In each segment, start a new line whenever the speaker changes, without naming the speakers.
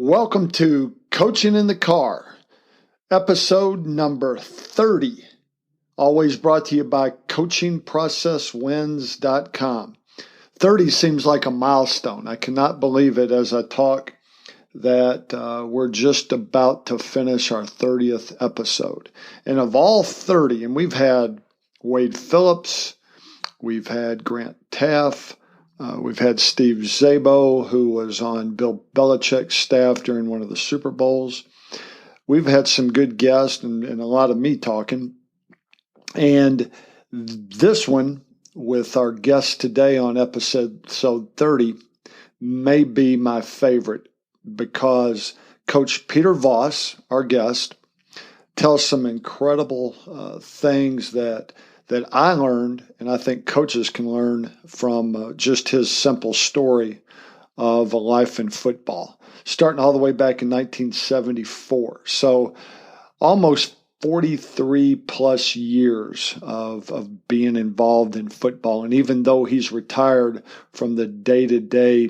Welcome to Coaching in the Car, episode number 30, always brought to you by coachingprocesswins.com. 30 seems like a milestone. I cannot believe it as I talk that we're just about to finish our 30th episode. And of all 30, and we've had Wade Phillips, we've had Grant Teaff, we've had Steve Szabo, who was on Bill Belichick's staff during one of the Super Bowls. We've had some good guests and a lot of me talking. And this one, with our guest today on episode 30, may be my favorite because Coach Peter Voss, our guest, tells some incredible things that I learned, and I think coaches can learn from just his simple story of a life in football, starting all the way back in 1974. So almost 43 plus years of being involved in football. And even though he's retired from the day-to-day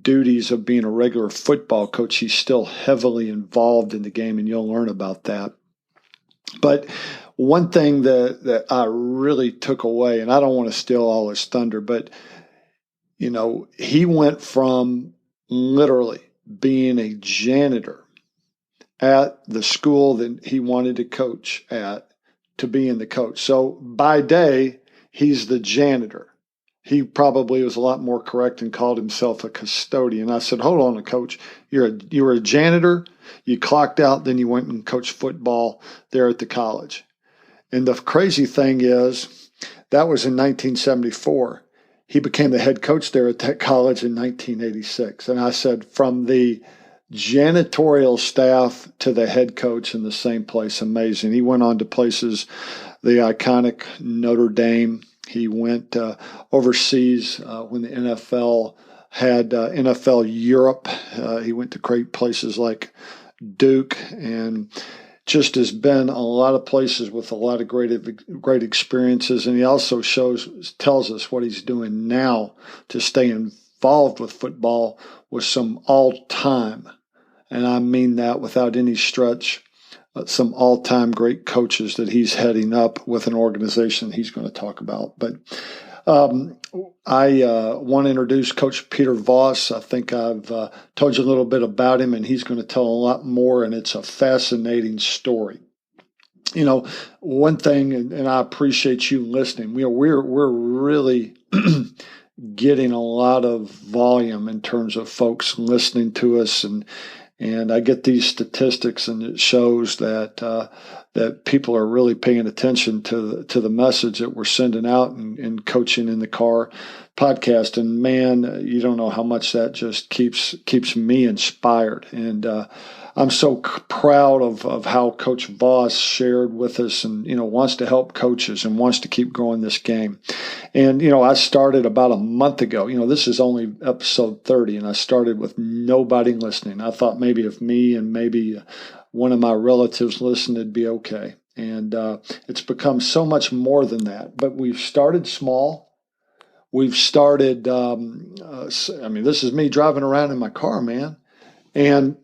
duties of being a regular football coach, he's still heavily involved in the game, and you'll learn about that. But one thing that I really took away, and I don't want to steal all his thunder, but, you know, he went from literally being a janitor at the school that he wanted to coach at to being the coach. So by day, he's the janitor. He probably was a lot more correct and called himself a custodian. I said, hold on, Coach. You were a janitor. You clocked out, then you went and coached football there at the college. And the crazy thing is, that was in 1974. He became the head coach there at that college in 1986. And I said, from the janitorial staff to the head coach in the same place, amazing. He went on to places, the iconic Notre Dame. He went overseas when the NFL had NFL Europe. He went to great places like Duke, and just has been a lot of places with a lot of great experiences. And he also tells us what he's doing now to stay involved with football with some all-time, and I mean that without any stretch, some all-time great coaches that he's heading up with an organization he's going to talk about. But I want to introduce Coach Peter Voss. I think I've told you a little bit about him, and he's going to tell a lot more, and it's a fascinating story. You know, one thing, and I appreciate you listening, we're really getting a lot of volume in terms of folks listening to us, and I get these statistics, and it shows that people are really paying attention to the message that we're sending out in Coaching in the Car podcast. And man, you don't know how much that just keeps me inspired. And I'm so proud of how Coach Voss shared with us, and wants to help coaches and wants to keep growing this game. And I started about a month ago. This is only episode 30, and I started with nobody listening. I thought maybe if me and maybe one of my relatives listened, it'd be okay. And it's become so much more than that. But we've started small. We've started, this is me driving around in my car, man. And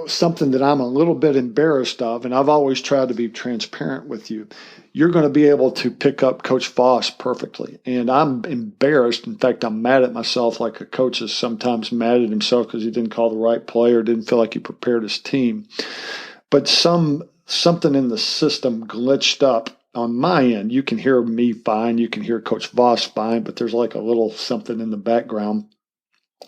something that I'm a little bit embarrassed of, and I've always tried to be transparent with you, you're going to be able to pick up Coach Voss perfectly. And I'm embarrassed. In fact, I'm mad at myself, like a coach is sometimes mad at himself because he didn't call the right play or didn't feel like he prepared his team. But something in the system glitched up on my end. You can hear me fine. You can hear Coach Voss fine, but there's like a little something in the background.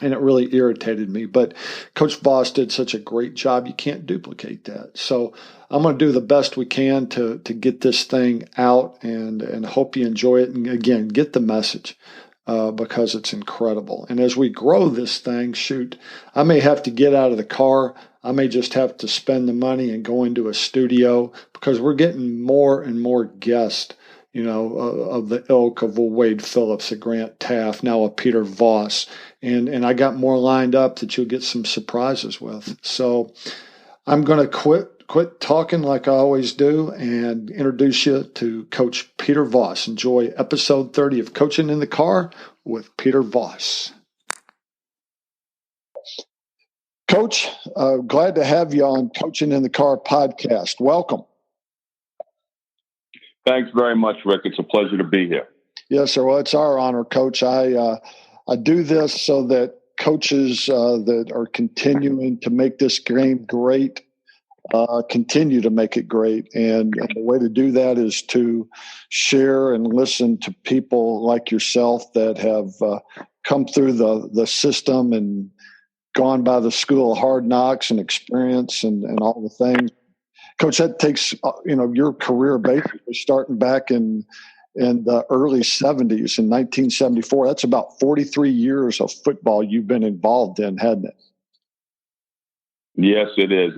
And it really irritated me. But Coach Voss did such a great job, you can't duplicate that. So I'm going to do the best we can to get this thing out, and hope you enjoy it. And again, get the message because it's incredible. And as we grow this thing, shoot, I may have to get out of the car. I may just have to spend the money and go into a studio because we're getting more and more guests, of the ilk of a Wade Phillips, a Grant Teaff, now a Peter Voss. And I got more lined up that you'll get some surprises with. So I'm going to quit talking like I always do and introduce you to Coach Peter Voss. Enjoy episode 30 of Coaching in the Car with Peter Voss. Coach, glad to have you on Coaching in the Car podcast. Welcome.
Thanks very much, Rick. It's a pleasure to be here.
Yes, sir. Well, it's our honor, Coach. I do this so that coaches that are continuing to make this game great continue to make it great. And the way to do that is to share and listen to people like yourself that have come through the system and gone by the school of hard knocks and experience and all the things. Coach, that takes, your career basically starting back in the early 70s in 1974. That's about 43 years of football you've been involved in, hadn't it?
Yes, it is.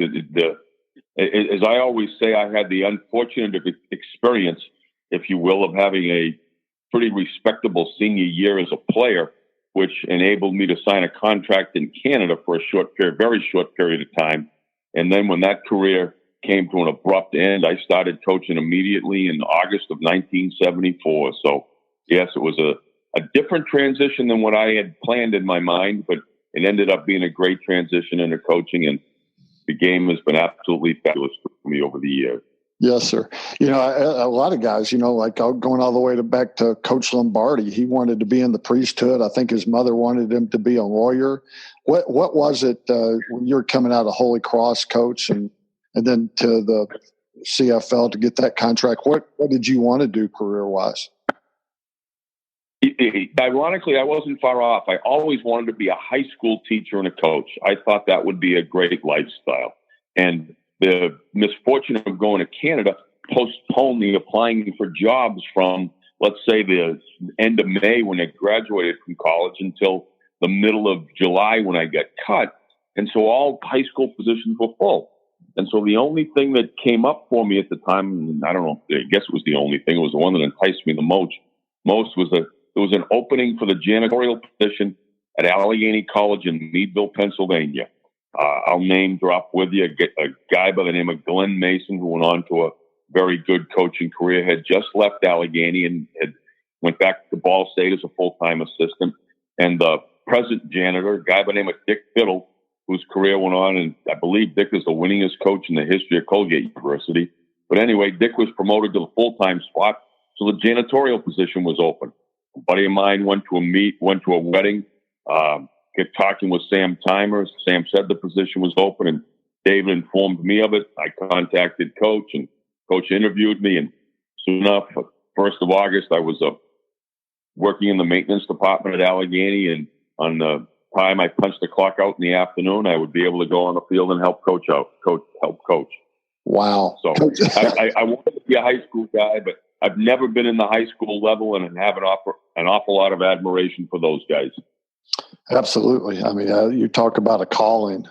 As I always say, I had the unfortunate experience, if you will, of having a pretty respectable senior year as a player, which enabled me to sign a contract in Canada for a very short period of time. And then when that career came to an abrupt end, I started coaching immediately in August of 1974. So, yes, it was a different transition than what I had planned in my mind, but it ended up being a great transition into coaching, and the game has been absolutely fabulous for me over the years.
Yes, sir. A lot of guys, like going all the way back to Coach Lombardi, he wanted to be in the priesthood. I think his mother wanted him to be a lawyer. What was it when you were coming out of Holy Cross, Coach, and then to the CFL to get that contract? What did you want to do career-wise?
Ironically, I wasn't far off. I always wanted to be a high school teacher and a coach. I thought that would be a great lifestyle. And the misfortune of going to Canada postponed me applying for jobs from, let's say, the end of May when I graduated from college until the middle of July when I got cut. And so all high school positions were full. And so the only thing that came up for me at the time, I don't know, I guess it was the only thing, it was the one that enticed me the most was there was an opening for the janitorial position at Allegheny College in Meadville, Pennsylvania. I'll name drop with you a guy by the name of Glenn Mason, who went on to a very good coaching career, had just left Allegheny and went back to Ball State as a full-time assistant. And the present janitor, a guy by the name of Dick Biddle, whose career went on, and I believe Dick is the winningest coach in the history of Colgate University. But anyway, Dick was promoted to the full-time spot, so the janitorial position was open. A buddy of mine went to a wedding, get talking with Sam Timers. Sam said the position was open, and David informed me of it. I contacted Coach, and Coach interviewed me, and soon enough, 1st of August, I was working in the maintenance department at Allegheny, and on the time I punched the clock out in the afternoon, I would be able to go on the field and help coach.
Wow.
So I wanted to be a high school guy, but I've never been in the high school level, and have an awful lot of admiration for those guys.
Absolutely. I mean, you talk about a calling.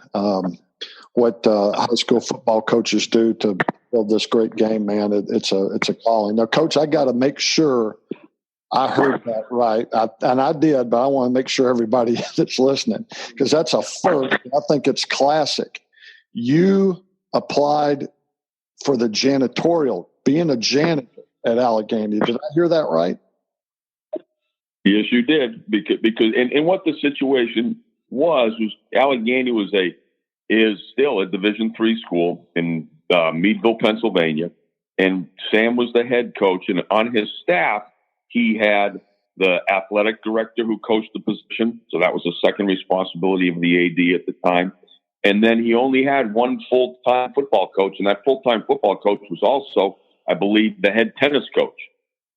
What high school football coaches do to build this great game, man, it's a calling. Now, Coach, I got to make sure I heard that right, and I did, but I want to make sure everybody that's listening, because that's a first. I think it's classic. You applied for the janitorial, being a janitor at Allegheny. Did I hear that right?
Yes, you did. Because and what the situation was Allegheny is still a Division III school in Meadville, Pennsylvania, and Sam was the head coach, and on his staff he had the athletic director who coached the position, so that was the second responsibility of the AD at the time. And then he only had one full-time football coach, and that full-time football coach was also, I believe, the head tennis coach.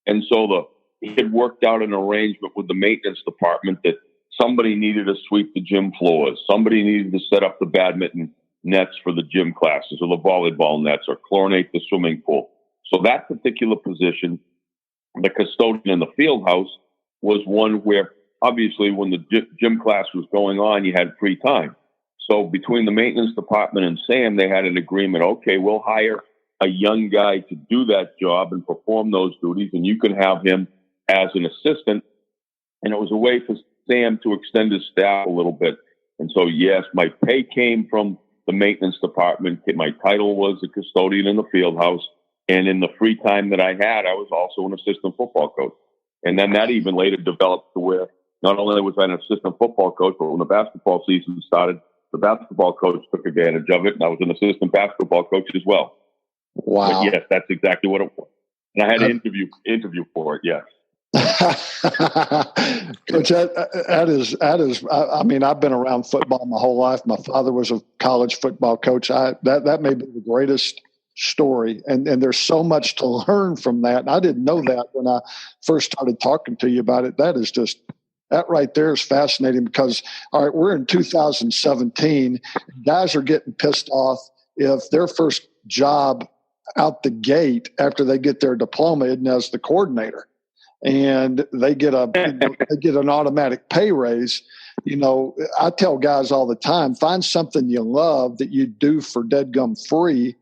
And so he had worked out an arrangement with the maintenance department that somebody needed to sweep the gym floors, somebody needed to set up the badminton nets for the gym classes, or the volleyball nets, or chlorinate the swimming pool. So that particular position, the custodian in the field house, was one where obviously when the gym class was going on, you had free time. So between the maintenance department and Sam, they had an agreement. Okay, we'll hire a young guy to do that job and perform those duties, and you can have him as an assistant. And it was a way for Sam to extend his staff a little bit. And so, yes, my pay came from the maintenance department. My title was a custodian in the field house. And in the free time that I had, I was also an assistant football coach. And then that even later developed to where not only was I an assistant football coach, but when the basketball season started, the basketball coach took advantage of it, and I was an assistant basketball coach as well.
Wow.
But yes, that's exactly what it was. And I had an interview for it, yes.
Coach, that is. I mean, I've been around football my whole life. My father was a college football coach. That may be the greatest story, and there's so much to learn from that. And I didn't know that when I first started talking to you about it. That right there is fascinating because, all right, we're in 2017. Guys are getting pissed off if their first job out the gate after they get their diploma isn't as the coordinator, and they get an automatic pay raise. You know, I tell guys all the time, find something you love that you do for deadgum free.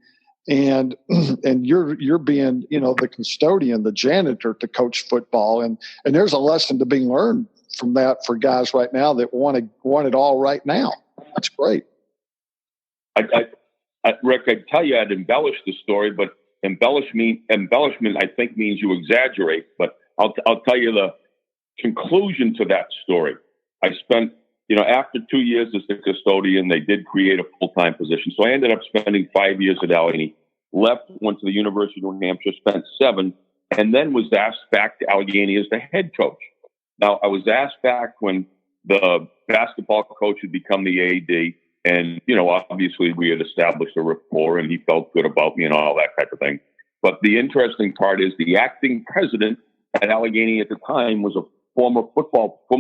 And you're being, you know, the custodian, the janitor to coach football. And there's a lesson to be learned from that for guys right now that want it all right now. That's great.
Rick, I'd tell you I'd embellish the story, but embellishment I think means you exaggerate. But I'll tell you the conclusion to that story. I spent, you know, after 2 years as the custodian, they did create a full-time position. So I ended up spending 5 years at Allegheny, left, went to the University of New Hampshire, spent 7, and then was asked back to Allegheny as the head coach. Now, I was asked back when the basketball coach had become the AD, and, you know, obviously we had established a rapport, and he felt good about me and all that type of thing. But the interesting part is the acting president at Allegheny at the time was a former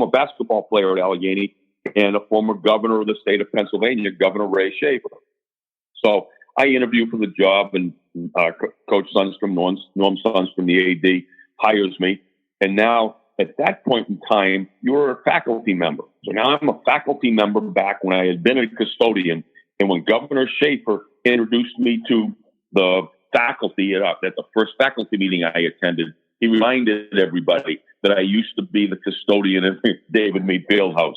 basketball player at Allegheny and a former governor of the state of Pennsylvania, Governor Ray Schaefer. So I interviewed for the job, and Coach Sundstrom, Norm Sundstrom, the AD, hires me. And now, at that point in time, you were a faculty member. So now I'm a faculty member back when I had been a custodian. And when Governor Schaefer introduced me to the faculty at the first faculty meeting I attended, he reminded everybody that I used to be the custodian at David Mead Fieldhouse.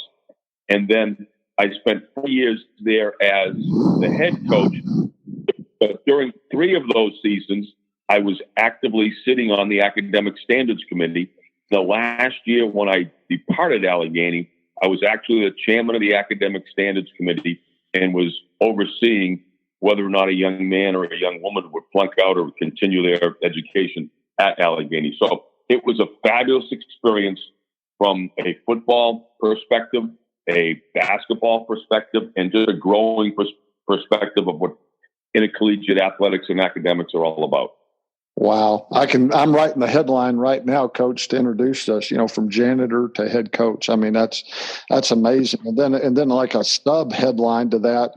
And then I spent 4 years there as the head coach. But during 3 of those seasons, I was actively sitting on the Academic Standards Committee. The last year when I departed Allegheny, I was actually the chairman of the Academic Standards Committee and was overseeing whether or not a young man or a young woman would flunk out or continue their education at Allegheny. So it was a fabulous experience from a football perspective, a basketball perspective, and just a growing perspective of what intercollegiate athletics and academics are all about.
Wow. I'm writing the headline right now, Coach, to introduce us, you know, from janitor to head coach. I mean, that's amazing. And then like a sub headline to that.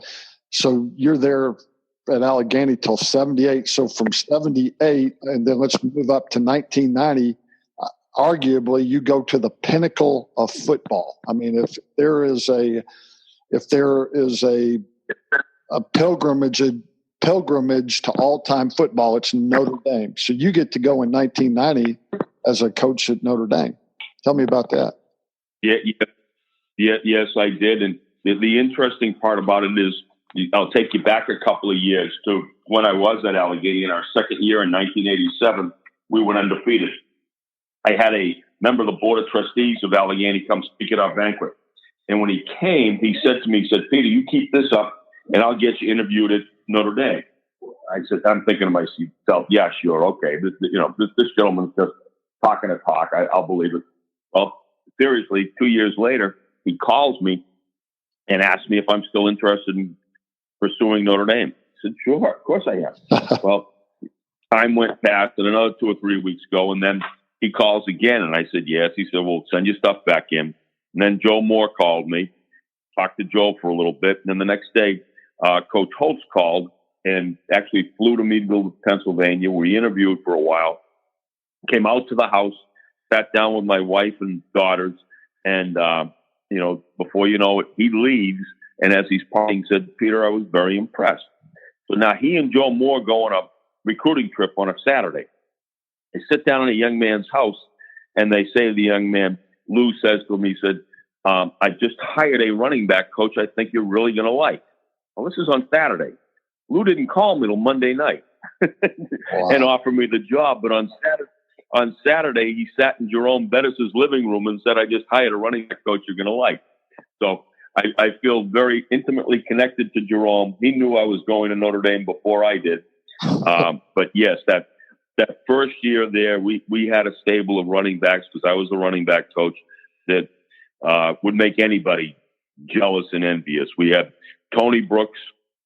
So you're there at Allegheny till 78. So from 78, and then let's move up to 1990, arguably you go to the pinnacle of football. I mean, if there is a pilgrimage to all-time football, it's Notre Dame. So you get to go in 1990 as a coach at Notre Dame. Tell me about that.
Yes, I did. And the interesting part about it is, I'll take you back a couple of years to when I was at Allegheny. In our second year in 1987, we went undefeated. I had a member of the Board of Trustees of Allegheny come speak at our banquet. And when he came, he said to me, Peter, you keep this up and I'll get you interviewed at Notre Dame. I said, I'm thinking to myself, yeah, sure. Okay. This gentleman's just talking a talk. I'll believe it. Well, seriously, 2 years later, he calls me and asks me if I'm still interested in pursuing Notre Dame. I said, sure, of course I am. Well, time went past and another 2 or 3 weeks go. And then he calls again. And I said, yes. He said, well, send your stuff back in. And then Joe Moore called me, talked to Joe for a little bit. And then the next day, Coach Holtz called and actually flew to Meadville, Pennsylvania. We interviewed for a while, came out to the house, sat down with my wife and daughters. And, before you know it, he leaves. And as he's parting, said, Peter, I was very impressed. So now he and Joe Moore go on a recruiting trip on a Saturday. They sit down in a young man's house and they say to the young man, Lou says to him, he said, I just hired a running back, Coach, I think you're really going to like. Well, this is on Saturday. Lou didn't call me till Monday night and offer me the job. But on Saturday, he sat in Jerome Bettis' living room and said, I just hired a running back coach you're going to like. So I feel very intimately connected to Jerome. He knew I was going to Notre Dame before I did. But yes, that first year there, we had a stable of running backs because I was the running back coach that would make anybody jealous and envious. We had Tony Brooks.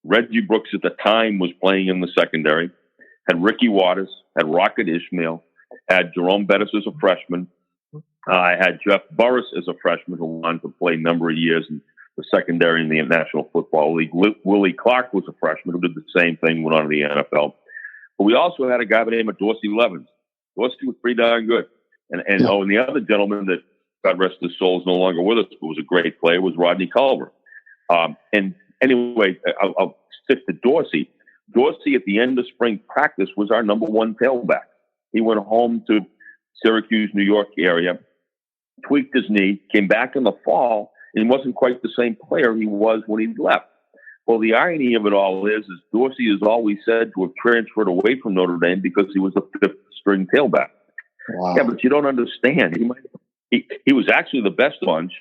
Reggie Brooks at the time was playing in the secondary, had Ricky Waters, had Rocket Ishmael, had Jerome Bettis as a freshman. I had Jeff Burris as a freshman who wanted to play a number of years in the secondary in the National Football League. Willie Clark was a freshman who did the same thing, went on to the NFL. But we also had a guy by the name of Dorsey Levens. Dorsey was pretty darn good. And the other gentleman that, God rest his soul, is no longer with us, but was a great player, was Rodney Culver. And anyway, I'll stick to Dorsey. Dorsey, at the end of spring practice, was our number one tailback. He went home to Syracuse, New York area, tweaked his knee, came back in the fall, and wasn't quite the same player he was when he left. Well, the irony of it all is Dorsey is always said to have transferred away from Notre Dame because he was a fifth-string tailback.
Wow.
Yeah, but you don't understand. He was actually the best bunch,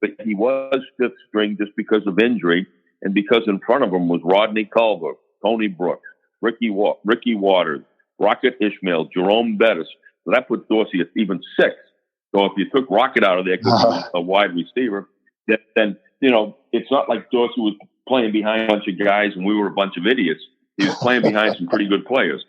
but he was fifth string just because of injury and because in front of him was Rodney Culver, Tony Brooks, Ricky Waters, Rocket Ishmael, Jerome Bettis. So that put Dorsey at even six. So if you took Rocket out of there because he was a wide receiver, then, it's not like Dorsey was playing behind a bunch of guys and we were a bunch of idiots. He was playing behind some pretty good players.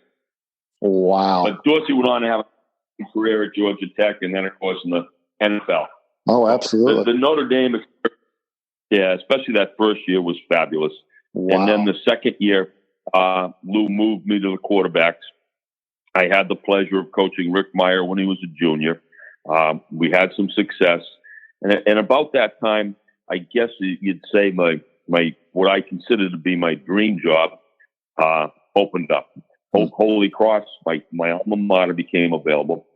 Wow.
But Dorsey went on to have a career at Georgia Tech and then, of course, in the NFL.
Oh, absolutely.
The Notre Dame experience, yeah, especially that first year, was fabulous. Wow. And then the second year, Lou moved me to the quarterbacks. I had the pleasure of coaching Rick Meyer when he was a junior. We had some success. And about that time, I guess you'd say my what I consider to be my dream job opened up. Holy Cross, my alma mater, became available.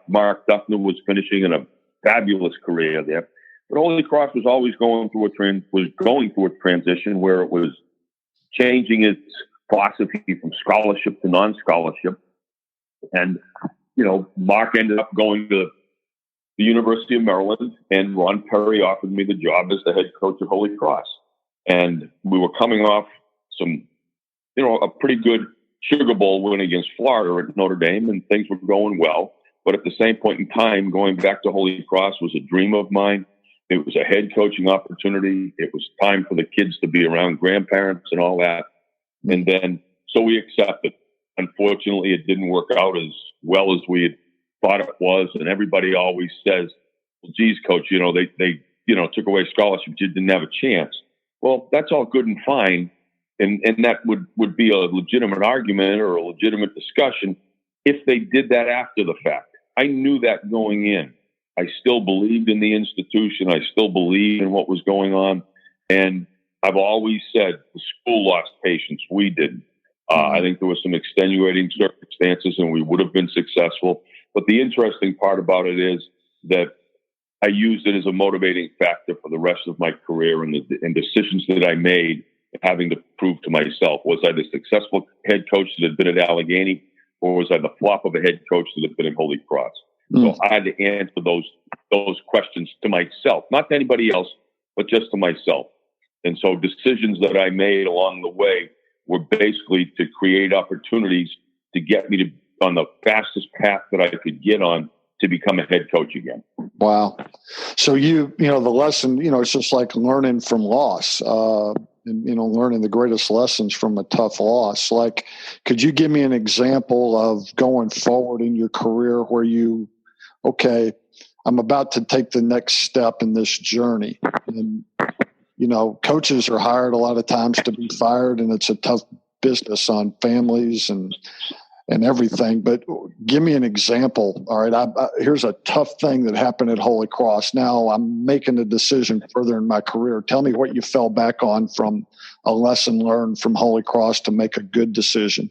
Mark Duffner was finishing in a fabulous career there. But Holy Cross was always going through a transition where it was changing its philosophy from scholarship to non-scholarship. And, Mark ended up going to the University of Maryland, and Ron Perry offered me the job as the head coach of Holy Cross. And we were coming off some, a pretty good Sugar Bowl win against Florida at Notre Dame, and things were going well. But at the same point in time, going back to Holy Cross was a dream of mine. It was a head coaching opportunity. It was time for the kids to be around grandparents and all that. And then, so we accepted. Unfortunately, it didn't work out as well as we had thought it was. And everybody always says, well, geez, coach, they took away scholarships. You didn't have a chance. Well, that's all good and fine. And that would be a legitimate argument or a legitimate discussion if they did that after the fact. I knew that going in. I still believed in the institution. I still believed in what was going on. And I've always said the school lost patience. We didn't. I think there were some extenuating circumstances and we would have been successful. But the interesting part about it is that I used it as a motivating factor for the rest of my career and decisions that I made, having to prove to myself, was I the successful head coach that had been at Allegheny, or was I the flop of a head coach that had been in Holy Cross? So I had to answer those questions to myself, not to anybody else, but just to myself. And so decisions that I made along the way were basically to create opportunities to get me on the fastest path that I could get on to become a head coach again.
Wow. So the lesson, it's just like learning from loss, learning the greatest lessons from a tough loss. Like, could you give me an example of going forward in your career where I'm about to take the next step in this journey? And, coaches are hired a lot of times to be fired, and it's a tough business on families and everything. But give me an example. All right, here's a tough thing that happened at Holy Cross. Now I'm making a decision further in my career. Tell me what you fell back on from a lesson learned from Holy Cross to make a good decision.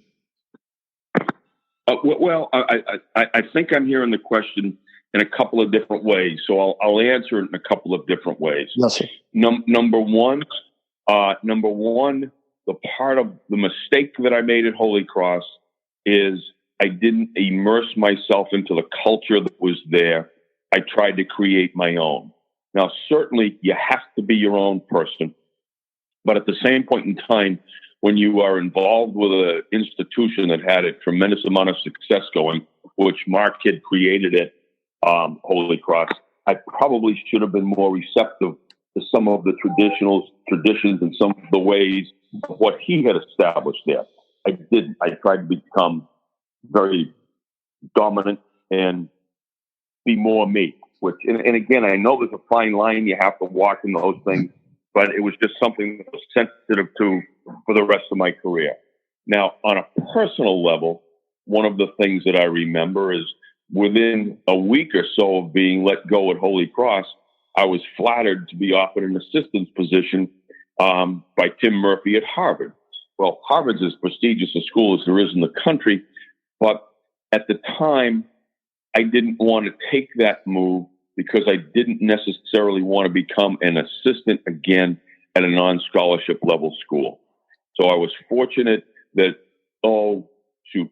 I think I'm hearing the question in a couple of different ways. So I'll answer it in a couple of different ways.
Yes, sir.
Number one, the part of the mistake that I made at Holy Cross is I didn't immerse myself into the culture that was there. I tried to create my own. Now, certainly you have to be your own person. But at the same point in time, when you are involved with an institution that had a tremendous amount of success going, which Mark had created at Holy Cross, I probably should have been more receptive to some of the traditions and some of the ways of what he had established there. I didn't. I tried to become very dominant and be more me. Which, and again, I know there's a fine line you have to walk in those things, but it was just something that I was sensitive to for the rest of my career. Now, on a personal level, one of the things that I remember is within a week or so of being let go at Holy Cross, I was flattered to be offered an assistant's position by Tim Murphy at Harvard. Well, Harvard's as prestigious a school as there is in the country, but at the time, I didn't want to take that move because I didn't necessarily want to become an assistant again at a non-scholarship level school. So I was fortunate that,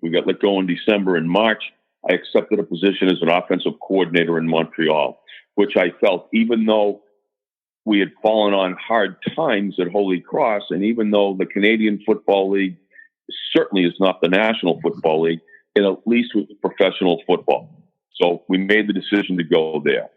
we got let go in December. In March, I accepted a position as an offensive coordinator in Montreal, which I felt, even though we had fallen on hard times at Holy Cross, and even though the Canadian Football League certainly is not the National Football League, it at least was professional football. So we made the decision to go there.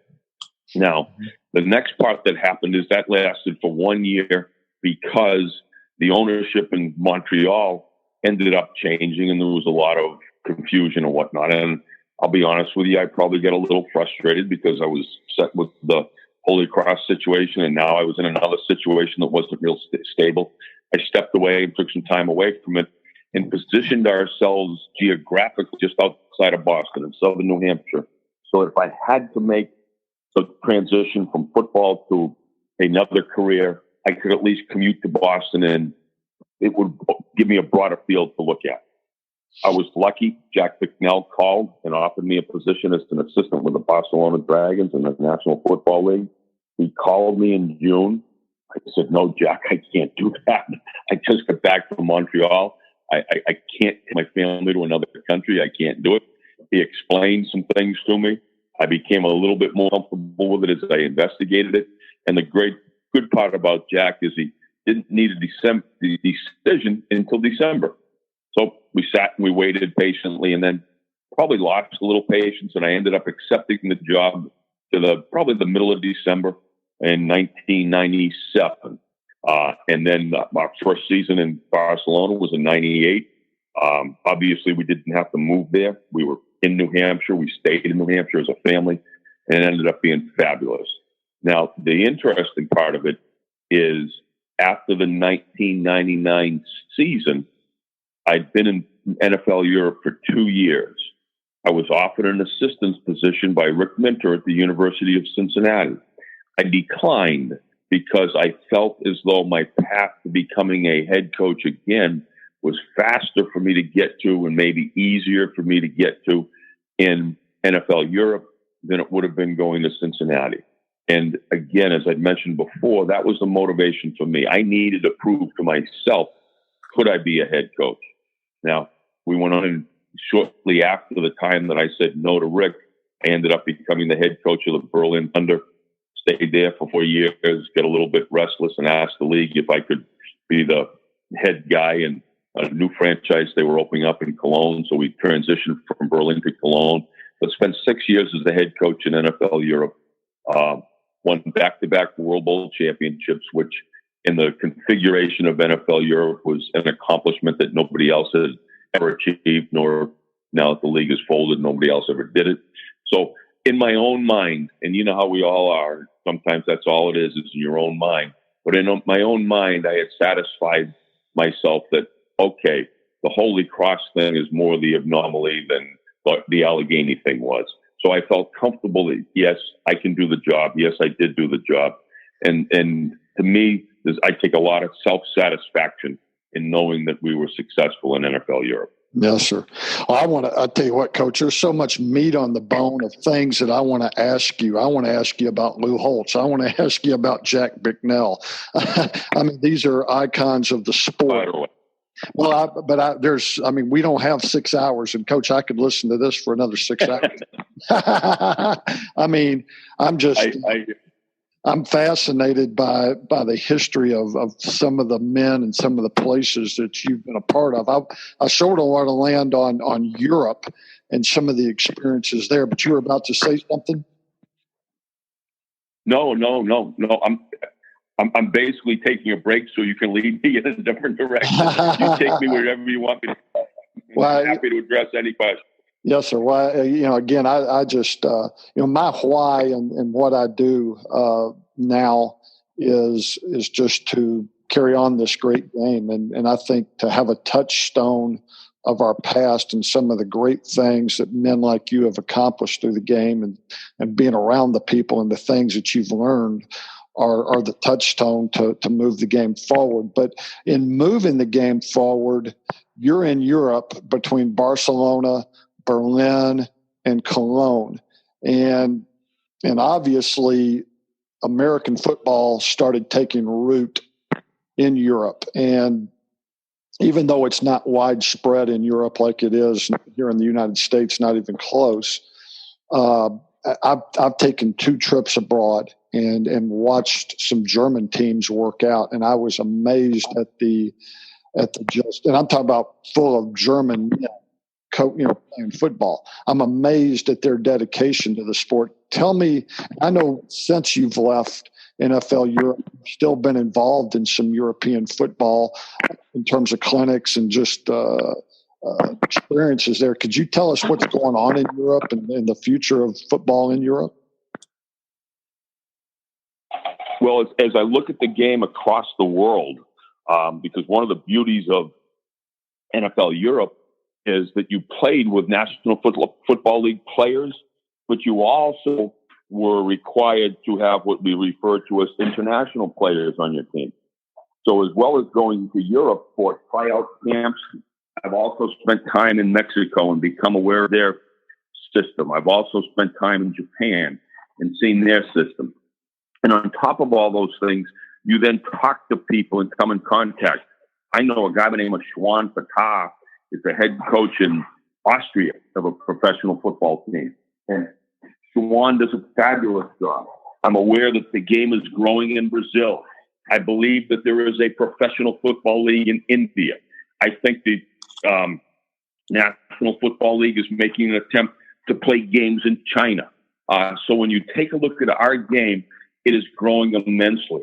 Now, the next part that happened is that lasted for 1 year because the ownership in Montreal ended up changing and there was a lot of confusion and whatnot. And I'll be honest with you, I probably get a little frustrated because I was set with the Holy Cross situation, and now I was in another situation that wasn't real stable. I stepped away and took some time away from it and positioned ourselves geographically just outside of Boston in southern New Hampshire. So if I had to make the transition from football to another career, I could at least commute to Boston and it would give me a broader field to look at. I was lucky. Jack Bicknell called and offered me a position as an assistant with the Barcelona Dragons in the National Football League. He called me in June. I said, "No, Jack, I can't do that. I just got back from Montreal. I can't take my family to another country. I can't do it." He explained some things to me. I became a little bit more comfortable with it as I investigated it. And the good part about Jack is he didn't need the decision until December. So we sat and we waited patiently and then probably lost a little patience. And I ended up accepting the job to probably the middle of December in 1997. And then our first season in Barcelona was in 98. Obviously, we didn't have to move there. We were in New Hampshire. We stayed in New Hampshire as a family, and it ended up being fabulous. Now, the interesting part of it is after the 1999 season, I'd been in NFL Europe for 2 years. I was offered an assistant's position by Rick Minter at the University of Cincinnati. I declined because I felt as though my path to becoming a head coach again was faster for me to get to and maybe easier for me to get to in NFL Europe than it would have been going to Cincinnati. And again, as I'd mentioned before, that was the motivation for me. I needed to prove to myself, could I be a head coach? Now, we went on and shortly after the time that I said no to Rick, I ended up becoming the head coach of the Berlin Thunder. Stayed there for 4 years, got a little bit restless and asked the league if I could be the head guy in a new franchise they were opening up in Cologne. So we transitioned from Berlin to Cologne. But spent 6 years as the head coach in NFL Europe. Won back-to-back World Bowl championships, which in the configuration of NFL Europe was an accomplishment that nobody else had ever achieved, nor now that the league is folded, nobody else ever did it. So in my own mind, and you know how we all are, sometimes that's all it is in your own mind. But in my own mind, I had satisfied myself that, okay, the Holy Cross thing is more the anomaly than what the Allegheny thing was. So I felt comfortable that, yes, I can do the job. Yes, I did do the job. And to me, I take a lot of self-satisfaction in knowing that we were successful in NFL Europe.
Yes, sir. I'll tell you what, Coach, there's so much meat on the bone of things that I want to ask you. I want to ask you about Lou Holtz. I want to ask you about Jack Bicknell. I mean, these are icons of the sport. Well, we don't have 6 hours, and Coach, I could listen to this for another 6 hours. I mean, I'm just, I'm fascinated by the history of some of the men and some of the places that you've been a part of. I sort of want to land on Europe and some of the experiences there, but you were about to say something?
No. I'm basically taking a break so you can lead me in a different direction. You take me wherever you want me to go. I'm happy to address any question.
Yes, sir. Well, again, I just, my why and what I do now is just to carry on this great game. And I think to have a touchstone of our past and some of the great things that men like you have accomplished through the game and being around the people and the things that you've learned are the touchstone to move the game forward. But in moving the game forward, you're in Europe between Barcelona, Berlin, and Cologne. And obviously American football started taking root in Europe. And even though it's not widespread in Europe like it is here in the United States, not even close, I've taken 2 trips abroad and watched some German teams work out, and I was amazed at the and I'm talking about full of German playing football. I'm amazed at their dedication to the sport. Tell me, I know since you've left NFL Europe, you've still been involved in some European football in terms of clinics and just experiences there. Could you tell us what's going on in Europe and the future of football in Europe?
Well, as I look at the game across the world, because one of the beauties of NFL Europe is that you played with National Football League players, but you also were required to have what we refer to as international players on your team. So as well as going to Europe for tryout camps, I've also spent time in Mexico and become aware of their system. I've also spent time in Japan and seen their system. And on top of all those things, you then talk to people and come in contact. I know a guy by the name of Schwan Fatah is the head coach in Austria of a professional football team. And Schwan does a fabulous job. I'm aware that the game is growing in Brazil. I believe that there is a professional football league in India. I think the National Football League is making an attempt to play games in China. So when you take a look at our game, it is growing immensely.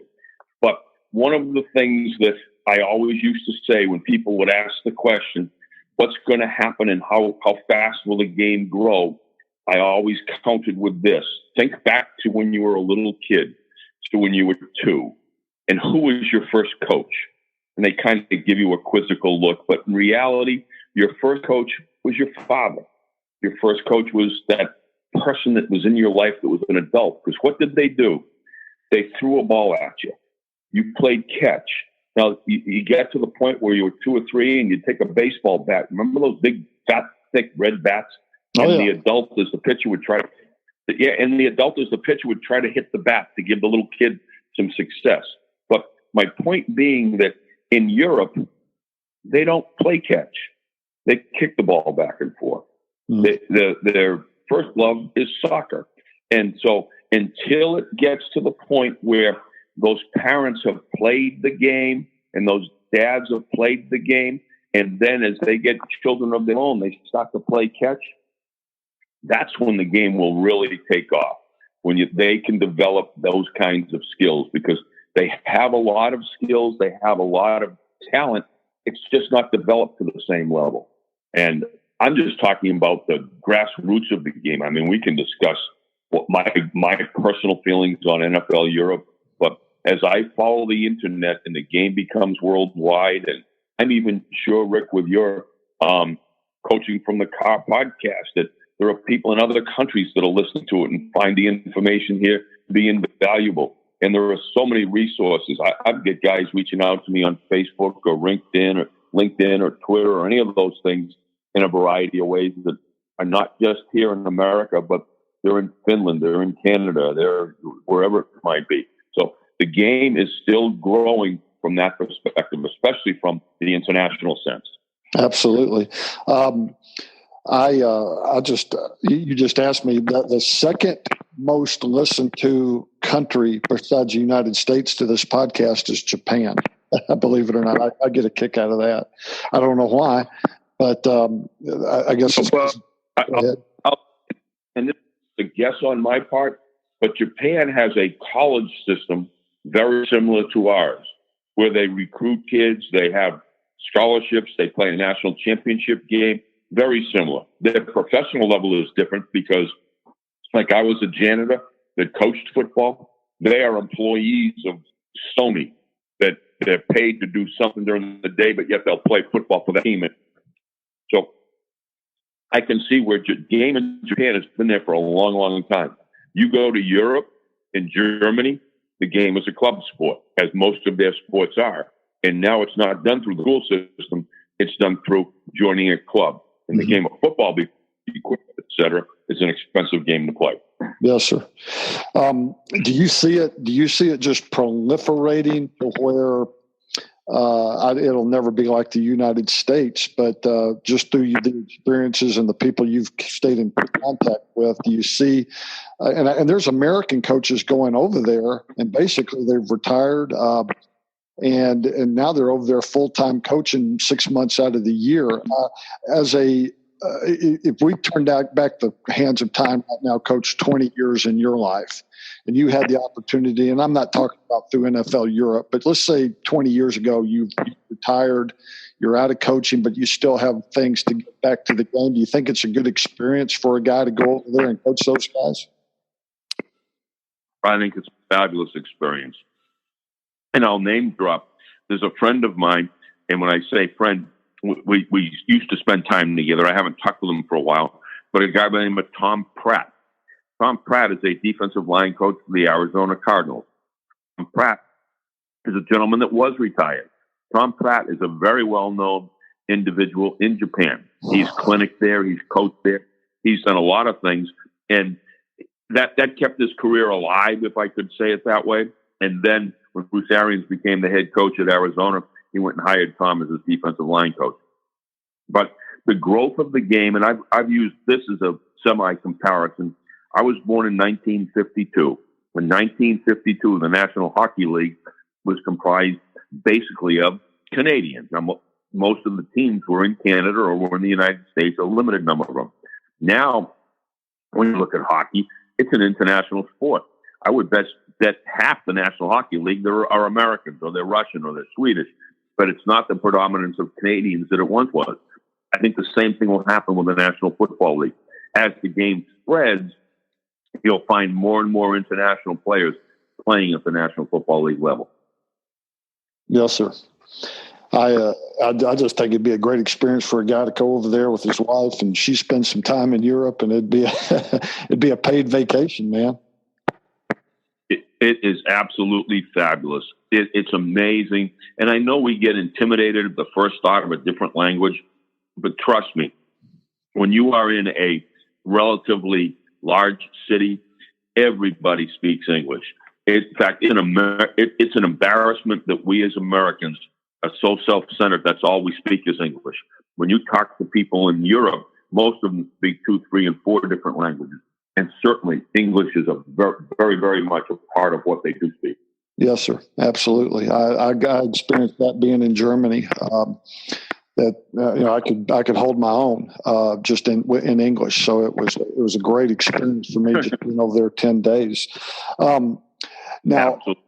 But one of the things that I always used to say when people would ask the question, what's going to happen and how fast will the game grow? I always counted with this. Think back to when you were a little kid, to when you were 2, and who was your first coach? And they kind of give you a quizzical look, but in reality, your first coach was your father. Your first coach was that person that was in your life that was an adult. Because what did they do? They threw a ball at you. You played catch. Now, you get to the point where you were 2 or 3 and you take a baseball bat. Remember those big, fat, thick red bats?
Oh,
and
yeah.
The adult as the pitcher would try to hit the bat to give the little kid some success. But my point being that in Europe, they don't play catch. They kick the ball back and forth. Their first love is soccer. And so until it gets to the point where those parents have played the game and those dads have played the game, and then as they get children of their own, they start to play catch, that's when the game will really take off, when they can develop those kinds of skills, because they have a lot of skills, they have a lot of talent. It's just not developed to the same level. And I'm just talking about the grassroots of the game. I mean, we can discuss what my personal feelings on NFL Europe, but as I follow the internet and the game becomes worldwide, and I'm even sure, Rick, with your Coaching from the Car podcast, that there are people in other countries that will listen to it and find the information here to be invaluable. And there are so many resources. I get guys reaching out to me on Facebook or LinkedIn or Twitter or any of those things in a variety of ways that are not just here in America, but they're in Finland, they're in Canada, they're wherever it might be. So the game is still growing from that perspective, especially from the international sense.
Absolutely. I just you just asked me that the second most listened to country besides the United States to this podcast is Japan. Believe it or not, I get a kick out of that. I don't know why, but I guess it's.
Well, and this is a guess on my part, but Japan has a college system very similar to ours, where they recruit kids, they have scholarships, they play a national championship game. Very similar. Their professional level is different because, like, I was a janitor that coached football. They are employees of Sony that they're paid to do something during the day, but yet they'll play football for the team. So I can see where game in Japan has been there for a long, long time. You go to Europe and Germany, the game is a club sport, as most of their sports are. And now it's not done through the school system. It's done through joining a club. And the game of football, equipment, et cetera, is an expensive game to play.
Yes, sir. Do you see it? Do you see it just proliferating to where it'll never be like the United States? But just through the experiences and the people you've stayed in contact with, do you see? And there's American coaches going over there, and basically they've retired. And now they're over there full-time coaching 6 months out of the year. If we turned back the hands of time right now, Coach, 20 years in your life, and you had the opportunity, and I'm not talking about through NFL Europe, but let's say 20 years ago you retired, you're out of coaching, but you still have things to get back to the game. Do you think it's a good experience for a guy to go over there and coach those guys?
I think it's a fabulous experience. And I'll name drop. There's a friend of mine, and when I say friend, we used to spend time together. I haven't talked with him for a while, but a guy by the name of Tom Pratt. Tom Pratt is a defensive line coach for the Arizona Cardinals. Tom Pratt is a gentleman that was retired. Tom Pratt is a very well-known individual in Japan. He's clinic there. He's coached there. He's done a lot of things, and that kept his career alive, if I could say it that way. And then when Bruce Arians became the head coach at Arizona, he went and hired Tom as his defensive line coach. But the growth of the game, and I've used this as a semi-comparison. I was born in 1952. In 1952, the National Hockey League was comprised basically of Canadians. Now, most of the teams were in Canada or were in the United States, a limited number of them. Now, when you look at hockey, it's an international sport. I would bet that half the National Hockey League are Americans, or they're Russian, or they're Swedish, but it's not the predominance of Canadians that it once was. I think the same thing will happen with the National Football League. As the game spreads, you'll find more and more international players playing at the National Football League level.
Yes, sir. I just think it'd be a great experience for a guy to go over there with his wife, and she spends some time in Europe, and it'd be a paid vacation, man.
It is absolutely fabulous. It's amazing. And I know we get intimidated at the first thought of a different language, but trust me, when you are in a relatively large city, everybody speaks English. In fact, it's an embarrassment that we as Americans are so self-centered. That's all we speak is English. When you talk to people in Europe, most of them speak 2, 3, and 4 different languages. And certainly English is a very, very, very much a part of what they do speak.
Yes, sir. Absolutely. I experienced that being in Germany. I could hold my own just in English. So it was a great experience for me just being over there 10 days. Now, absolutely.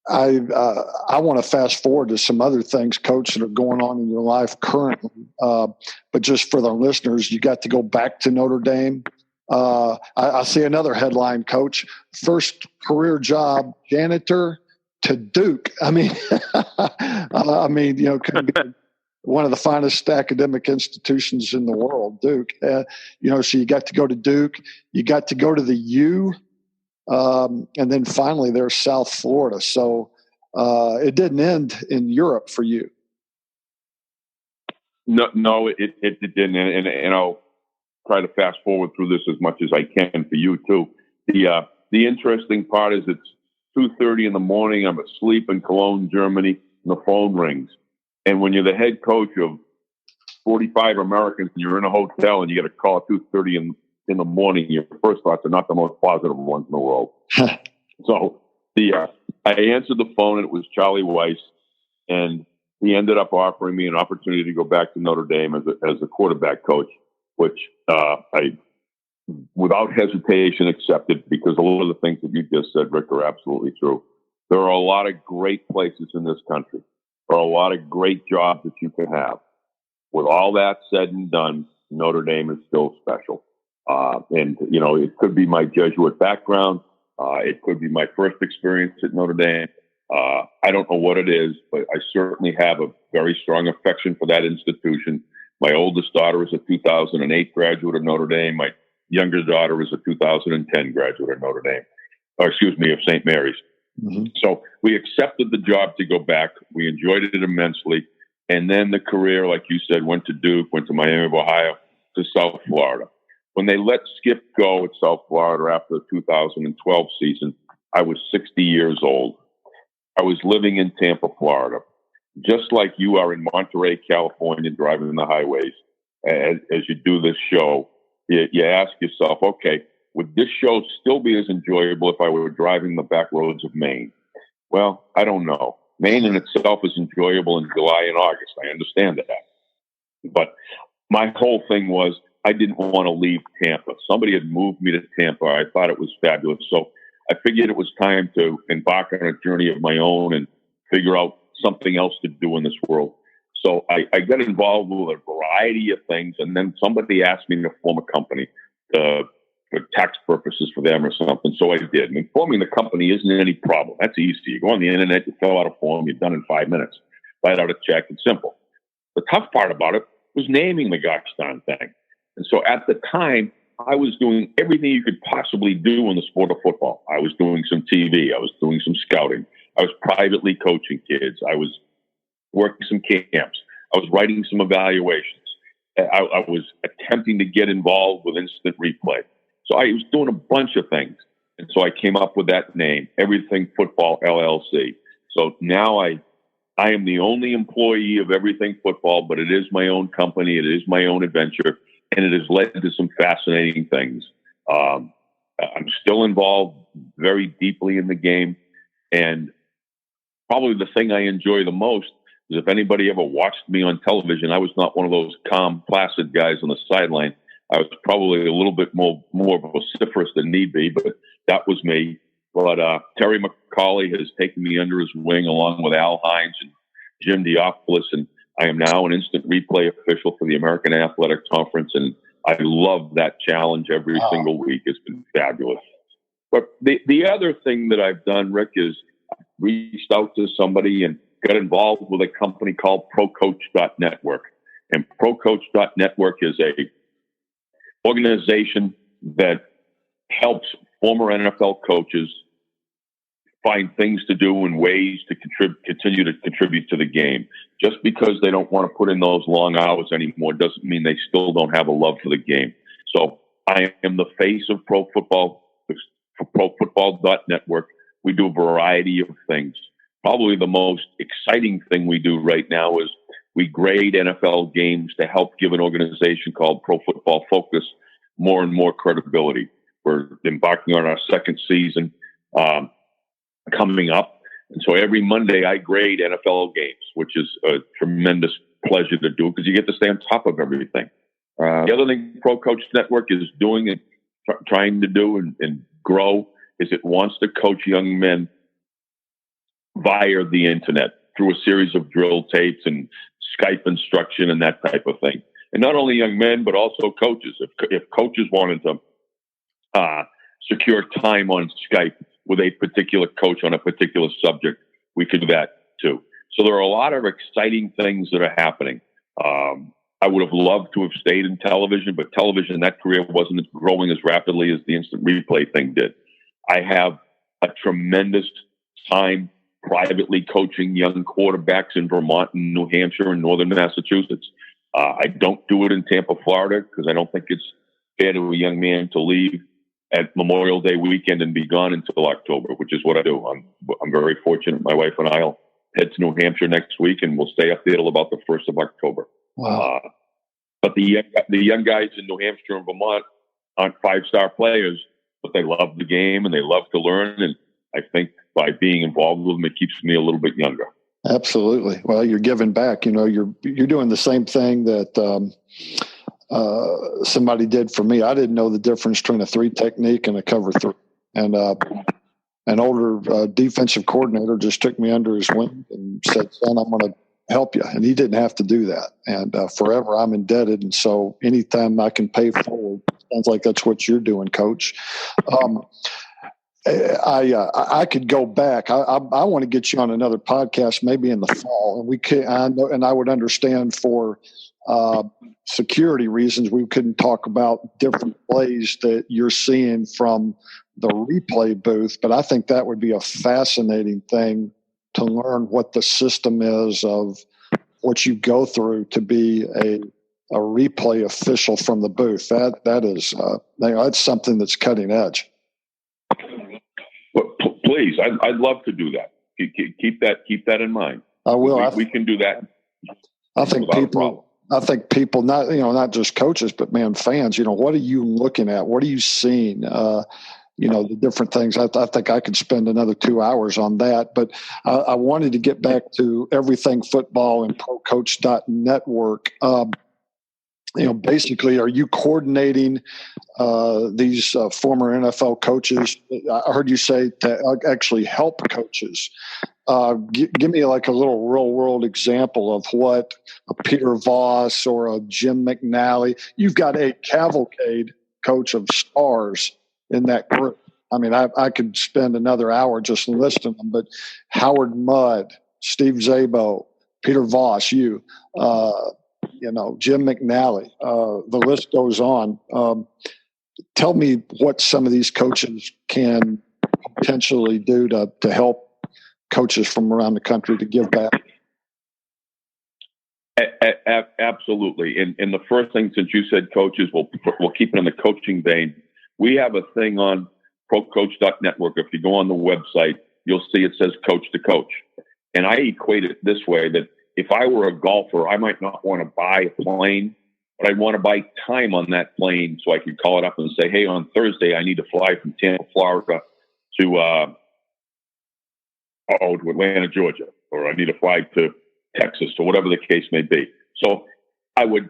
I want to fast forward to some other things, Coach, that are going on in your life currently. But just for the listeners, you got to go back to Notre Dame. I see another headline, Coach. First career job, janitor to Duke. I mean, could be one of the finest academic institutions in the world, Duke. So you got to go to Duke. You got to go to the U. And then finally there's South Florida. So it didn't end in Europe for you.
No, it didn't. And I'll try to fast forward through this as much as I can for you too. The interesting part is it's 2:30 in the morning. I'm asleep in Cologne, Germany, and the phone rings. And when you're the head coach of 45 Americans and you're in a hotel and you get a call at 2:30 in the morning, your first thoughts are not the most positive ones in the world. So I answered the phone, and it was Charlie Weiss, and he ended up offering me an opportunity to go back to Notre Dame as a quarterback coach, which I, without hesitation, accepted, because a lot of the things that you just said, Rick, are absolutely true. There are a lot of great places in this country. There are a lot of great jobs that you can have. With all that said and done, Notre Dame is still special. And, you know, it could be my Jesuit background. It could be my first experience at Notre Dame. I don't know what it is, but I certainly have a very strong affection for that institution. My oldest daughter is a 2008 graduate of Notre Dame. My youngest daughter is a 2010 graduate of Notre Dame, or excuse me, of St. Mary's. Mm-hmm. So we accepted the job to go back. We enjoyed it immensely. And then the career, like you said, went to Duke, went to Miami of Ohio, to South Florida. When they let Skip go at South Florida after the 2012 season, I was 60 years old. I was living in Tampa, Florida, just like you are in Monterey, California, driving the highways. As you do this show, you ask yourself, okay, would this show still be as enjoyable if I were driving the back roads of Maine? Well, I don't know. Maine in itself is enjoyable in July and August. I understand that. But my whole thing was I didn't want to leave Tampa. Somebody had moved me to Tampa. I thought it was fabulous. So I figured it was time to embark on a journey of my own and figure out something else to do in this world. So I got involved with a variety of things. And then somebody asked me to form a company for tax purposes for them or something. So I did. I mean, forming the company isn't any problem. That's easy. You go on the internet, you fill out a form, you're done in 5 minutes. Write out a check. It's simple. The tough part about it was naming the gosh darn thing. And so at the time, I was doing everything you could possibly do in the sport of football. I was doing some TV. I was doing some scouting. I was privately coaching kids. I was working some camps. I was writing some evaluations. I was attempting to get involved with instant replay. So I was doing a bunch of things. And so I came up with that name, Everything Football LLC. So now I am the only employee of Everything Football, but it is my own company. It is my own adventure. And it has led to some fascinating things. I'm still involved very deeply in the game. And probably the thing I enjoy the most is if anybody ever watched me on television, I was not one of those calm, placid guys on the sideline. I was probably a little bit more vociferous than need be, but that was me. But Terry McCauley has taken me under his wing along with Al Hines and Jim Diopoulos, and I am now an instant replay official for the American Athletic Conference, and I love that challenge every single week. It's been fabulous. But the other thing that I've done, Rick, is reached out to somebody and got involved with a company called ProCoach.network. And ProCoach.network is a organization that helps former NFL coaches find things to do and ways to continue to contribute to the game. Just because they don't want to put in those long hours anymore doesn't mean they still don't have a love for the game. So I am the face of Pro Football, for ProFootball.network. We do a variety of things. Probably the most exciting thing we do right now is we grade NFL games to help give an organization called Pro Football Focus more and more credibility. We're embarking on our second season coming up. And so every Monday I grade NFL games, which is a tremendous pleasure to do because you get to stay on top of everything. The other thing Pro Coach Network is doing and trying to do and grow is it wants to coach young men via the internet through a series of drill tapes and Skype instruction and that type of thing. And not only young men, but also coaches. If coaches wanted to secure time on Skype with a particular coach on a particular subject, we could do that too. So there are a lot of exciting things that are happening. I would have loved to have stayed in television, but television, that career wasn't growing as rapidly as the instant replay thing did. I have a tremendous time privately coaching young quarterbacks in Vermont and New Hampshire and northern Massachusetts. I don't do it in Tampa, Florida, because I don't think it's fair to a young man to leave at Memorial Day weekend and be gone until October, which is what I do. I'm very fortunate. My wife and I will head to New Hampshire next week, and we'll stay up there till about the 1st of October.
Wow.
But the young guys in New Hampshire and Vermont, aren't 5-star players, but they love the game and they love to learn. And I think by being involved with them, it keeps me a little bit younger.
Absolutely. Well, you're giving back. You're doing the same thing that somebody did for me. I didn't know the difference between a 3 technique and a cover 3. And an older defensive coordinator just took me under his wing and said, "Son, I'm going to help you." And he didn't have to do that. And forever I'm indebted. And so anytime I can pay forward, sounds like that's what you're doing, Coach. I could go back. I want to get you on another podcast, maybe in the fall, and we can. I would understand for security reasons we couldn't talk about different plays that you're seeing from the replay booth. But I think that would be a fascinating thing to learn what the system is of what you go through to be a replay official from the booth. That is that's something that's cutting edge.
Well, please, I'd love to do that. Keep that in mind.
I will.
We can do that.
I think people, not just coaches, but fans. What are you looking at? What are you seeing? The different things. I think I could spend another 2 hours on that. But I wanted to get back to everything football and ProCoach.network. Basically, are you coordinating these former NFL coaches? I heard you say to actually help coaches. Give me like a little real world example of what a Peter Voss or a Jim McNally. You've got a cavalcade, Coach, of stars in that group. I mean, I could spend another hour just listing them, but Howard Mudd, Steve Szabo, Peter Voss, Jim McNally, the list goes on. Tell me what some of these coaches can potentially do to help coaches from around the country to give back.
Absolutely. And the first thing, since you said coaches, we'll keep it in the coaching vein. We have a thing on ProCoach.network. If you go on the website, you'll see it says coach to coach. And I equate it this way, that if I were a golfer, I might not want to buy a plane, but I want to buy time on that plane so I can call it up and say, hey, on Thursday, I need to fly from Tampa, Florida to Atlanta, Georgia, or I need to fly to Texas, or whatever the case may be. So I would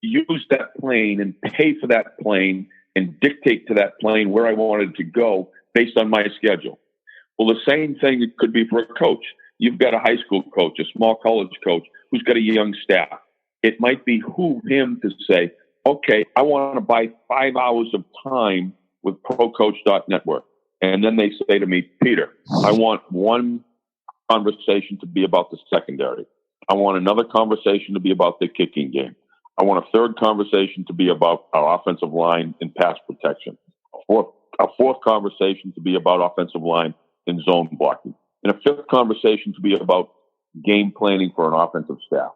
use that plane and pay for that plane and dictate to that plane where I wanted to go based on my schedule. Well, the same thing it could be for a coach. You've got a high school coach, a small college coach who's got a young staff. It might behoove him to say, okay, I want to buy 5 hours of time with ProCoach.network. And then they say to me, Peter, I want one conversation to be about the secondary. I want another conversation to be about the kicking game. I want a third conversation to be about our offensive line and pass protection. A fourth conversation to be about offensive line and zone blocking. And a fifth conversation to be about game planning for an offensive staff.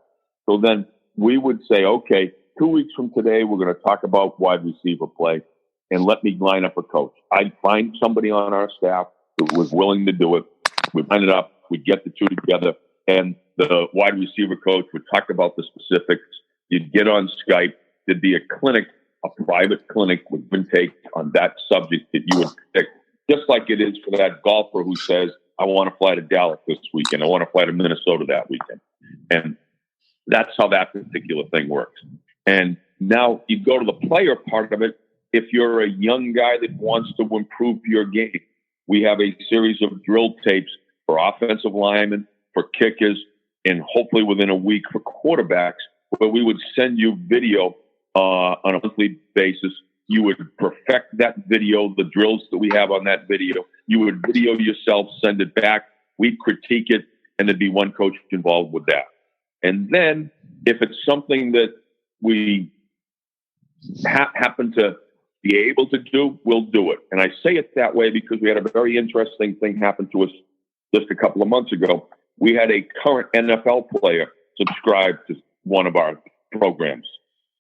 So then we would say, okay, 2 weeks from today, we're going to talk about wide receiver play, and let me line up a coach. I'd find somebody on our staff who was willing to do it. We'd line it up. We'd get the two together, and the wide receiver coach would talk about the specifics. You'd get on Skype. There'd be a clinic, a private clinic with intake on that subject that you would pick, just like it is for that golfer who says, I want to fly to Dallas this weekend. I want to fly to Minnesota that weekend. And that's how that particular thing works. And now you go to the player part of it. If you're a young guy that wants to improve your game, we have a series of drill tapes for offensive linemen, for kickers, and hopefully within a week for quarterbacks, where we would send you video on a monthly basis. You would perfect that video, the drills that we have on that video. You would video yourself, send it back. We'd critique it, and there'd be one coach involved with that. And then if it's something that we happen to be able to do, we'll do it. And I say it that way because we had a very interesting thing happen to us just a couple of months ago. We had a current NFL player subscribe to one of our programs,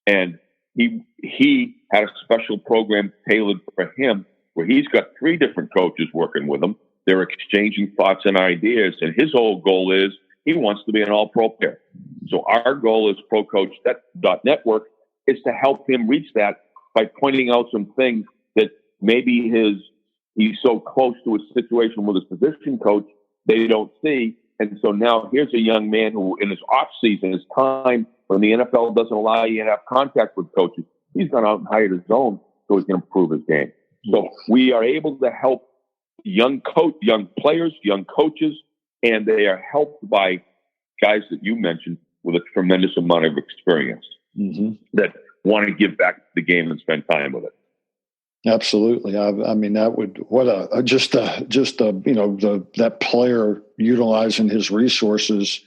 and he had a special program tailored for him where he's got 3 different coaches working with him. They're exchanging thoughts and ideas, and his whole goal is he wants to be an all-pro player. So our goal as ProCoach.network is to help him reach that by pointing out some things that maybe he's so close to a situation with his position coach they don't see. And so now here's a young man who, in his off season, his time when the NFL doesn't allow you to have contact with coaches, he's gone out and hired his own so he can improve his game. So we are able to help young players, young coaches, and they are helped by guys that you mentioned with a tremendous amount of experience that want to give back to the game and spend time with it.
Absolutely. I mean, that would, that player utilizing his resources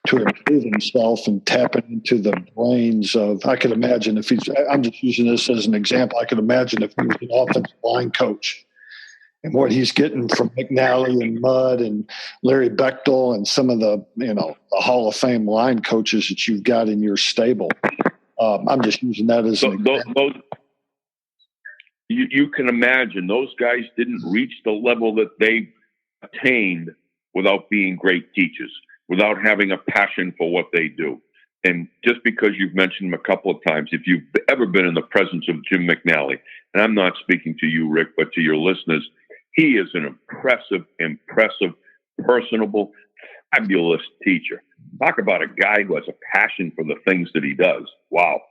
to improve himself and tapping into the brains of, I could imagine if I'm just using this as an example. I could imagine if he was an offensive line coach and what he's getting from McNally and Mudd and Larry Bechtel and some of the Hall of Fame line coaches that you've got in your stable. I'm just using that as an example.
You can imagine those guys didn't reach the level that they attained without being great teachers, without having a passion for what they do. And just because you've mentioned him a couple of times, if you've ever been in the presence of Jim McNally, and I'm not speaking to you, Rick, but to your listeners, he is an impressive, personable, fabulous teacher. Talk about a guy who has a passion for the things that he does. Wow.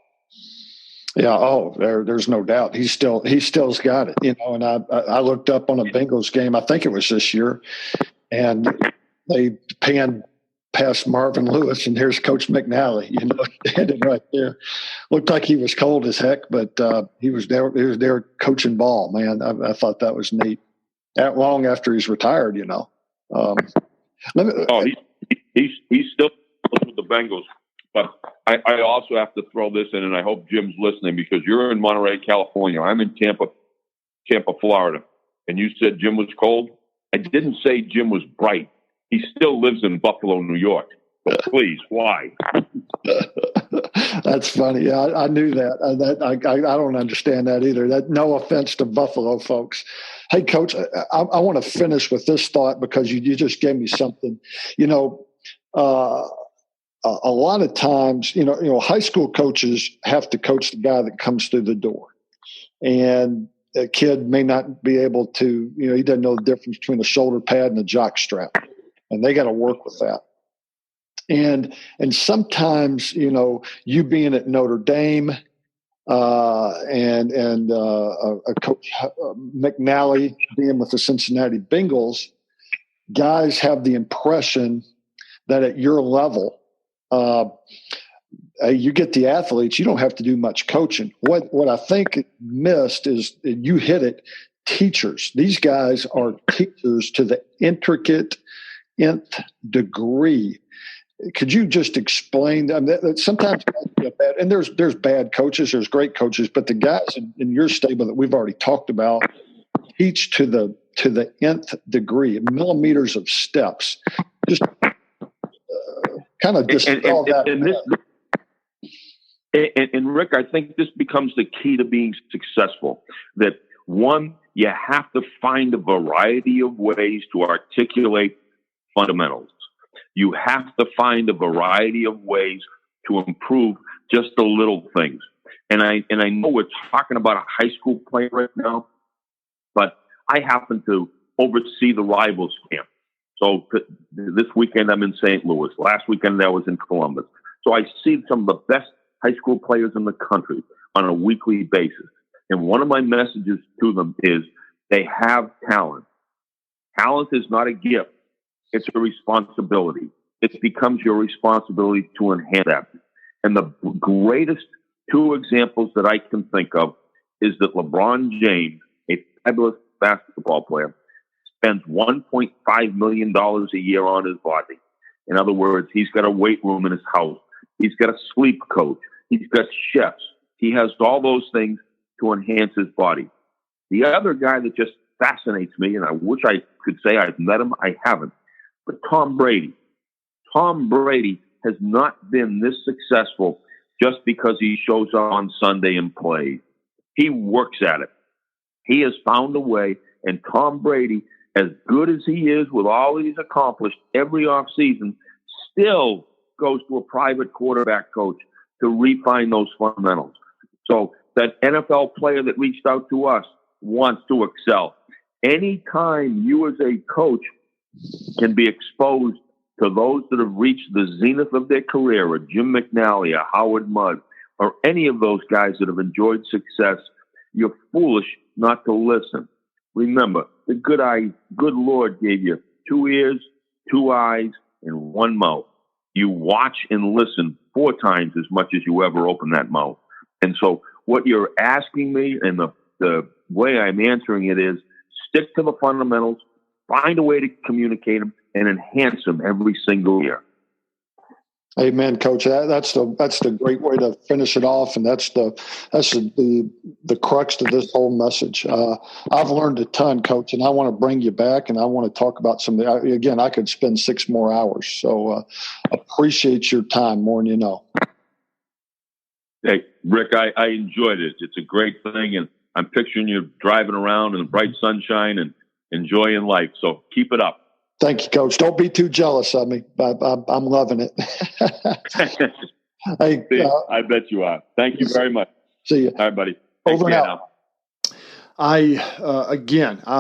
Yeah. Oh, there's no doubt. He still's got it, and I looked up on a Bengals game. I think it was this year, and they panned past Marvin Lewis, and here's Coach McNally, standing right there. Looked like he was cold as heck, but he was there. He was there coaching ball, man. I thought that was neat. That long after he's retired,
he's still with the Bengals. But I also have to throw this in, and I hope Jim's listening, because you're in Monterey, California. I'm in Tampa, Florida. And you said Jim was cold. I didn't say Jim was bright. He still lives in Buffalo, New York. So please, why?
That's funny. Yeah, I knew that. I don't understand that either. No offense to Buffalo folks. Hey, Coach, I want to finish with this thought, because you just gave me something. A lot of times, high school coaches have to coach the guy that comes through the door, and a kid may not be able to. He doesn't know the difference between a shoulder pad and a jock strap, and they got to work with that. And sometimes, you being at Notre Dame, and a coach McNally being with the Cincinnati Bengals, guys have the impression that at your level, you get the athletes, you don't have to do much coaching. What I think missed is, you hit it, teachers. These guys are teachers to the intricate nth degree. Could you just explain that sometimes bad, and there's bad coaches, there's great coaches, but the guys in your stable that we've already talked about teach to the nth degree, millimeters of steps. Just kind of dispel that.
And Rick, I think this becomes the key to being successful. That one, you have to find a variety of ways to articulate fundamentals. You have to find a variety of ways to improve just the little things. And I know we're talking about a high school player right now, but I happen to oversee the rivals camp. So this weekend I'm in St. Louis. Last weekend I was in Columbus. So I see some of the best high school players in the country on a weekly basis. And one of my messages to them is they have talent. Talent is not a gift. It's a responsibility. It becomes your responsibility to enhance that. And the greatest two examples that I can think of is that LeBron James, a fabulous basketball player, spends $1.5 million a year on his body. In other words, he's got a weight room in his house. He's got a sleep coach. He's got chefs. He has all those things to enhance his body. The other guy that just fascinates me, and I wish I could say I've met him, I haven't, but Tom Brady. Tom Brady has not been this successful just because he shows up on Sunday and plays. He works at it. He has found a way, and Tom Brady, as good as he is with all he's accomplished every offseason, still goes to a private quarterback coach to refine those fundamentals. So that NFL player that reached out to us wants to excel. Anytime you as a coach can be exposed to those that have reached the zenith of their career, a Jim McNally, a Howard Mudd, or any of those guys that have enjoyed success, you're foolish not to listen. Remember, the good Lord gave you 2 ears, 2 eyes, and 1 mouth. You watch and listen 4 times as much as you ever open that mouth. And so what you're asking me, and the way I'm answering it, is stick to the fundamentals, find a way to communicate them, and enhance them every single year.
Amen, Coach. That's the great way to finish it off, and that's the crux to this whole message. I've learned a ton, Coach, and I want to bring you back, and I want to talk about some. Again, I could spend 6 more hours. So appreciate your time more than you know.
Hey, Rick, I enjoyed it. It's a great thing, and I'm picturing you driving around in the bright sunshine and enjoying life. So keep it up.
Thank you, Coach. Don't be too jealous of me. I'm loving it. Hey,
I bet you are. Thank you very much.
See you.
All right, buddy.
Over and out. I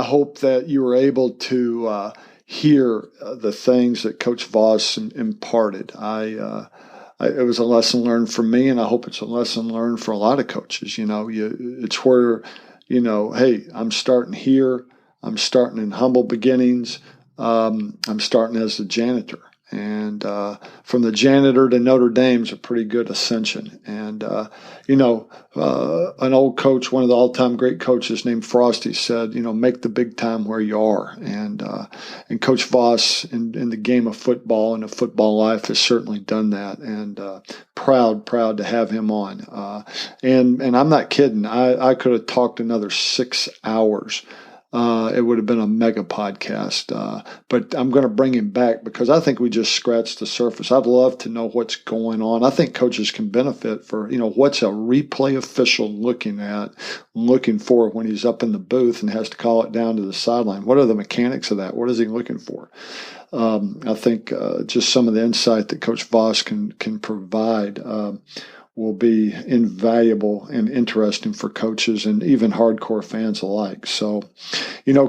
hope that you were able to hear the things that Coach Voss imparted. It was a lesson learned for me, and I hope it's a lesson learned for a lot of coaches. It's where, hey, I'm starting here. I'm starting in humble beginnings. I'm starting as the janitor. And from the janitor to Notre Dame's a pretty good ascension. And, an old coach, one of the all-time great coaches named Frosty said, make the big time where you are. And Coach Voss in the game of football and of football life has certainly done that. And proud to have him on. And I'm not kidding. I could have talked another 6 hours. It would have been a mega podcast. But I'm going to bring him back because I think we just scratched the surface. I'd love to know what's going on. I think coaches can benefit for, what's a replay official looking for when he's up in the booth and has to call it down to the sideline. What are the mechanics of that? What is he looking for? I think just some of the insight that Coach Voss can provide will be invaluable and interesting for coaches and even hardcore fans alike. So,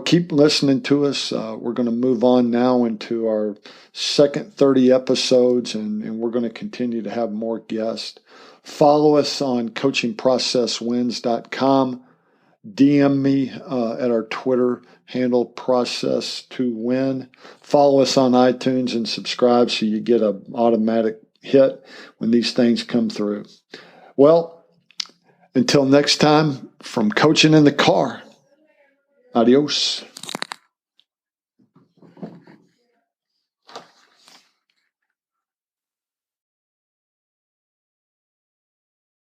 keep listening to us. We're going to move on now into our second 30 episodes, and we're going to continue to have more guests. Follow us on coachingprocesswins.com. DM me at our Twitter handle, Process2Win. Follow us on iTunes and subscribe so you get an automatic hit when these things come through. Well, until next time, from coaching in the car, adios.